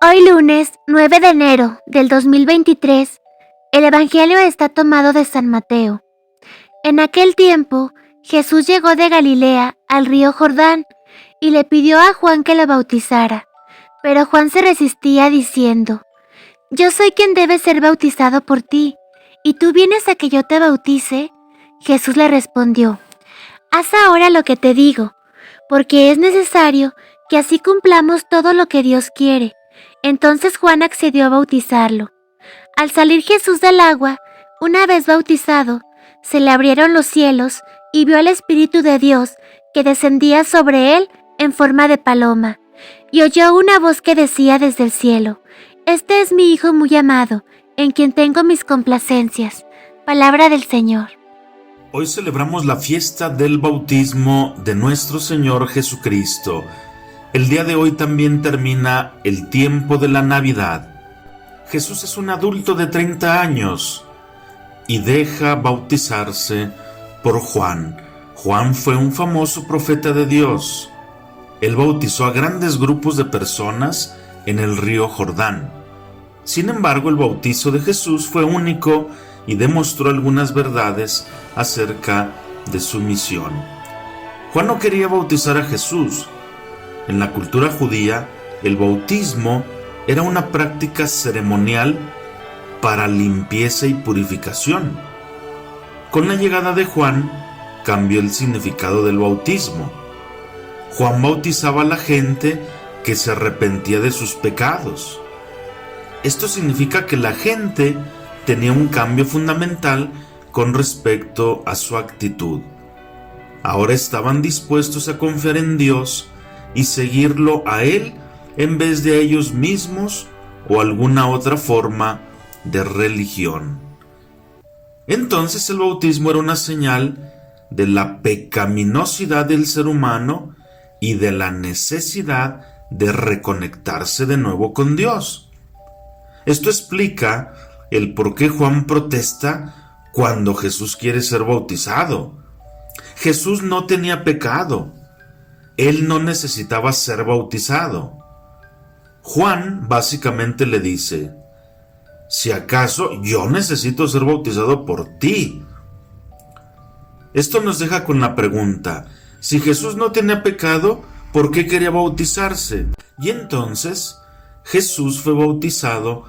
Hoy lunes 9 de enero del 2023, el Evangelio está tomado de San Mateo. En aquel tiempo, Jesús llegó de Galilea al río Jordán y le pidió a Juan que lo bautizara. Pero Juan se resistía diciendo: «Yo soy quien debe ser bautizado por ti, ¿y tú vienes a que yo te bautice?». Jesús le respondió: «Haz ahora lo que te digo, porque es necesario que así cumplamos todo lo que Dios quiere». Entonces Juan accedió a bautizarlo. Al salir Jesús del agua, una vez bautizado, se le abrieron los cielos y vio al Espíritu de Dios que descendía sobre él en forma de paloma, y oyó una voz que decía desde el cielo: «Este es mi Hijo muy amado, en quien tengo mis complacencias». Palabra del Señor. Hoy celebramos la fiesta del bautismo de nuestro Señor Jesucristo. El día de hoy también termina el tiempo de la Navidad. Jesús es un adulto de 30 años y deja bautizarse por Juan. Juan fue un famoso profeta de Dios. Él bautizó a grandes grupos de personas en el río Jordán. Sin embargo, el bautizo de Jesús fue único y demostró algunas verdades acerca de su misión. Juan no quería bautizar a Jesús. En la cultura judía, el bautismo era una práctica ceremonial para limpieza y purificación. Con la llegada de Juan, cambió el significado del bautismo. Juan bautizaba a la gente que se arrepentía de sus pecados. Esto significa que la gente tenía un cambio fundamental con respecto a su actitud. Ahora estaban dispuestos a confiar en Dios y seguirlo a Él en vez de a ellos mismos o alguna otra forma de religión. Entonces el bautismo era una señal de la pecaminosidad del ser humano y de la necesidad de reconectarse de nuevo con Dios. Esto explica el por qué Juan protesta cuando Jesús quiere ser bautizado. Jesús no tenía pecado. Él no necesitaba ser bautizado. Juan básicamente le dice: si acaso yo necesito ser bautizado por ti. Esto nos deja con la pregunta: si Jesús no tenía pecado, ¿por qué quería bautizarse? Y entonces Jesús fue bautizado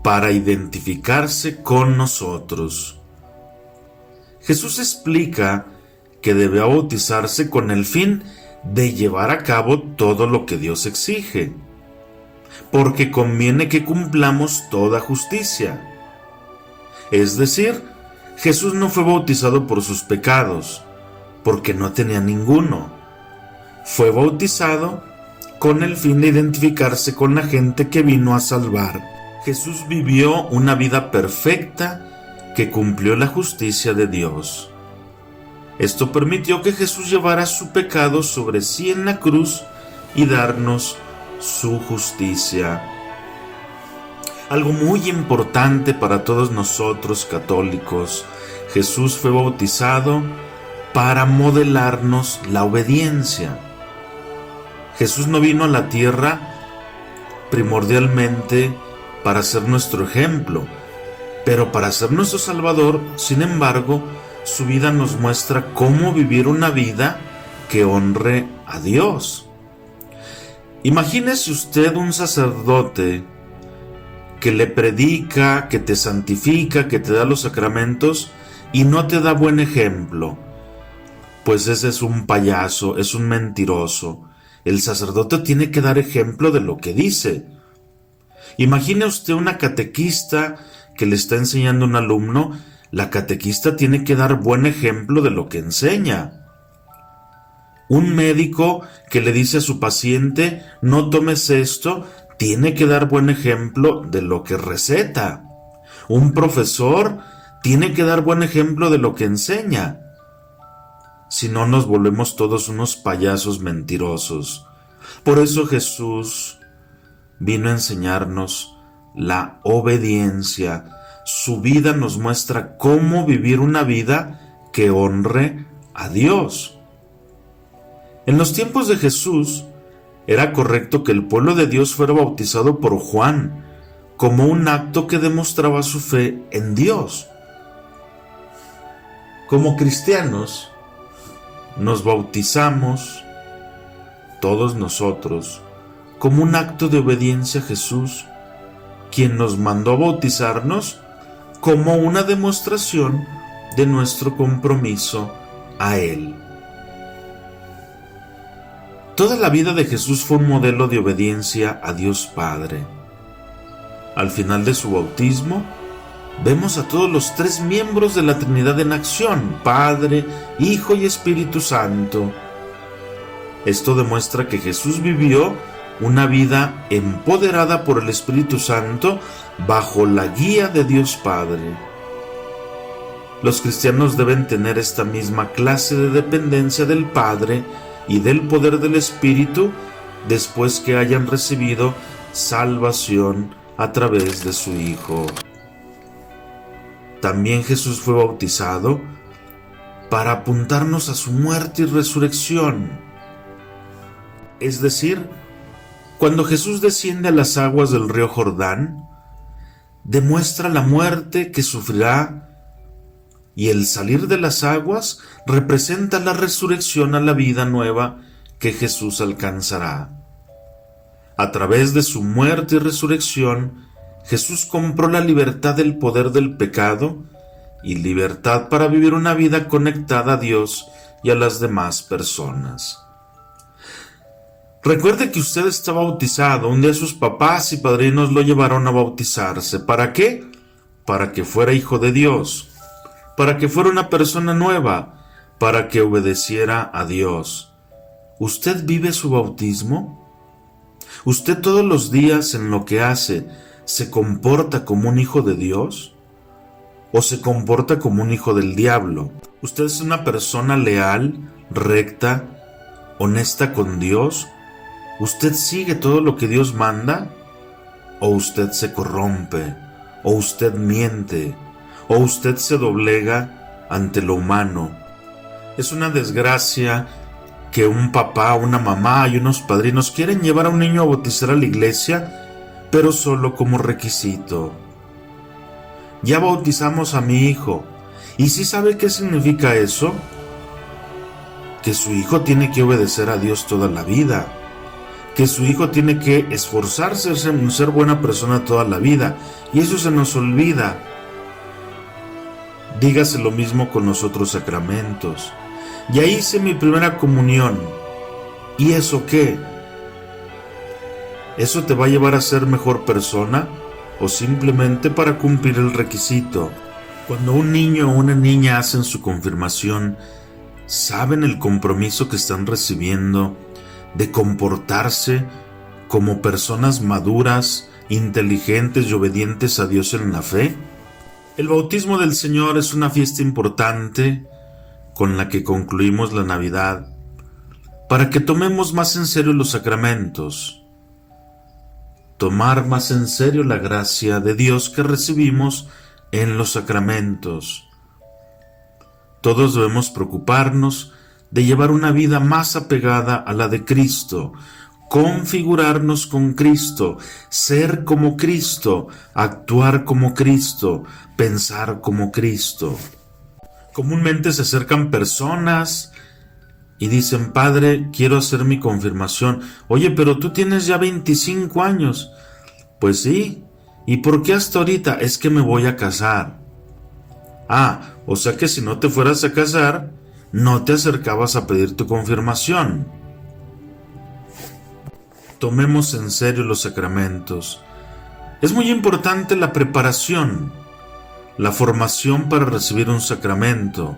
para identificarse con nosotros. Jesús explica que debe bautizarse con el fin de llevar a cabo todo lo que Dios exige, porque conviene que cumplamos toda justicia. Es decir, Jesús no fue bautizado por sus pecados, porque no tenía ninguno. Fue bautizado con el fin de identificarse con la gente que vino a salvar. Jesús vivió una vida perfecta que cumplió la justicia de Dios. Esto permitió que Jesús llevara su pecado sobre sí en la cruz y darnos su justicia. Algo muy importante para todos nosotros católicos: Jesús fue bautizado para modelarnos la obediencia. Jesús no vino a la tierra primordialmente para ser nuestro ejemplo, pero para ser nuestro Salvador. Sin embargo, su vida nos muestra cómo vivir una vida que honre a Dios. Imagínese usted un sacerdote que le predica, que te santifica, que te da los sacramentos y no te da buen ejemplo. Pues ese es un payaso, es un mentiroso. El sacerdote tiene que dar ejemplo de lo que dice. Imagine usted una catequista que le está enseñando a un alumno. La catequista tiene que dar buen ejemplo de lo que enseña. Un médico que le dice a su paciente: no tomes esto, tiene que dar buen ejemplo de lo que receta. Un profesor tiene que dar buen ejemplo de lo que enseña. Si no, nos volvemos todos unos payasos mentirosos. Por eso Jesús vino a enseñarnos la obediencia. Su vida nos muestra cómo vivir una vida que honre a Dios. En los tiempos de Jesús, Era correcto que el pueblo de Dios fuera bautizado por Juan, como un acto que demostraba su fe en Dios. Como cristianos, nos bautizamos, todos nosotros, como un acto de obediencia a Jesús, quien nos mandó a bautizarnos como una demostración de nuestro compromiso a Él. Toda la vida de Jesús fue un modelo de obediencia a Dios Padre. Al final de su bautismo, vemos a todos los tres miembros de la Trinidad en acción: Padre, Hijo y Espíritu Santo. Esto demuestra que Jesús vivió una vida empoderada por el Espíritu Santo bajo la guía de Dios Padre. Los cristianos deben tener esta misma clase de dependencia del Padre y del poder del Espíritu después que hayan recibido salvación a través de su Hijo. También Jesús fue bautizado para apuntarnos a su muerte y resurrección. Es decir, cuando Jesús desciende a las aguas del río Jordán, demuestra la muerte que sufrirá, y el salir de las aguas representa la resurrección a la vida nueva que Jesús alcanzará. A través de su muerte y resurrección, Jesús compró la libertad del poder del pecado y libertad para vivir una vida conectada a Dios y a las demás personas. Recuerde que usted está bautizado. Un día sus papás y padrinos lo llevaron a bautizarse. ¿Para qué? Para que fuera hijo de Dios, para que fuera una persona nueva, para que obedeciera a Dios. ¿Usted vive su bautismo? ¿Usted todos los días en lo que hace se comporta como un hijo de Dios? ¿O se comporta como un hijo del diablo? ¿Usted es una persona leal, recta, honesta con Dios? ¿Usted sigue todo lo que Dios manda? ¿O usted se corrompe? ¿O usted miente? ¿O usted se doblega ante lo humano? Es una desgracia que un papá, una mamá y unos padrinos quieren llevar a un niño a bautizar a la iglesia, pero solo como requisito. Ya bautizamos a mi hijo. ¿Y sí sabe qué significa eso? Que su hijo tiene que obedecer a Dios toda la vida, que su hijo tiene que esforzarse en ser buena persona toda la vida, y eso se nos olvida. Dígase lo mismo con los otros sacramentos. Ya hice mi primera comunión. ¿Y eso qué? ¿Eso te va a llevar a ser mejor persona o simplemente para cumplir el requisito? Cuando un niño o una niña hacen su confirmación, ¿saben el compromiso que están recibiendo de comportarse como personas maduras, inteligentes y obedientes a Dios en la fe? El bautismo del Señor es una fiesta importante con la que concluimos la Navidad, para que tomemos más en serio los sacramentos, tomar más en serio la gracia de Dios que recibimos en los sacramentos. Todos debemos preocuparnos de llevar una vida más apegada a la de Cristo, configurarnos con Cristo, ser como Cristo, actuar como Cristo, pensar como Cristo. Comúnmente se acercan personas y dicen: Padre, quiero hacer mi confirmación. Oye, pero tú tienes ya 25 años. Pues sí. ¿Y por qué hasta ahorita? Es que me voy a casar. Ah, o sea que si no te fueras a casar, no te acercabas a pedir tu confirmación. Tomemos en serio los sacramentos. Es muy importante la preparación, la formación para recibir un sacramento.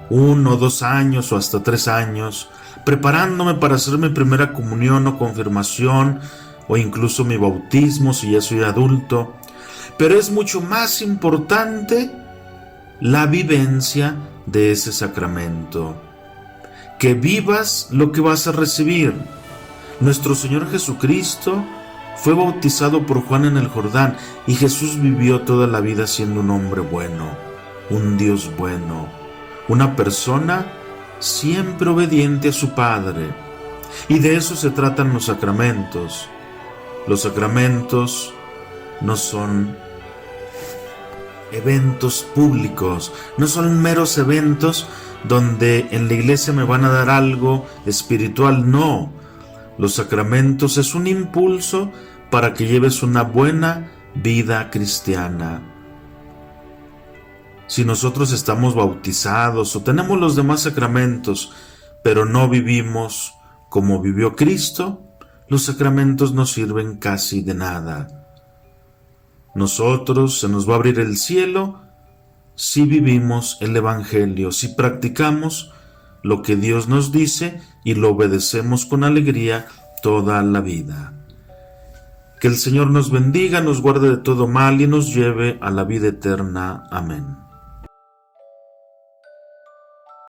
1, 2 años o hasta 3 años, preparándome para hacer mi primera comunión o confirmación, o incluso mi bautismo si ya soy adulto. Pero es mucho más importante la vivencia de ese sacramento. Que vivas lo que vas a recibir. Nuestro Señor Jesucristo fue bautizado por Juan en el Jordán, y Jesús vivió toda la vida siendo un hombre bueno, un Dios bueno, una persona siempre obediente a su Padre. Y de eso se tratan los sacramentos. Los sacramentos no son eventos públicos, no son meros eventos donde en la iglesia me van a dar algo espiritual, no. Los sacramentos es un impulso para que lleves una buena vida cristiana. Si nosotros estamos bautizados o tenemos los demás sacramentos, pero no vivimos como vivió Cristo, los sacramentos no sirven casi de nada. Nosotros se nos va a abrir el cielo si vivimos el Evangelio, si practicamos lo que Dios nos dice y lo obedecemos con alegría toda la vida. Que el Señor nos bendiga, nos guarde de todo mal y nos lleve a la vida eterna. Amén.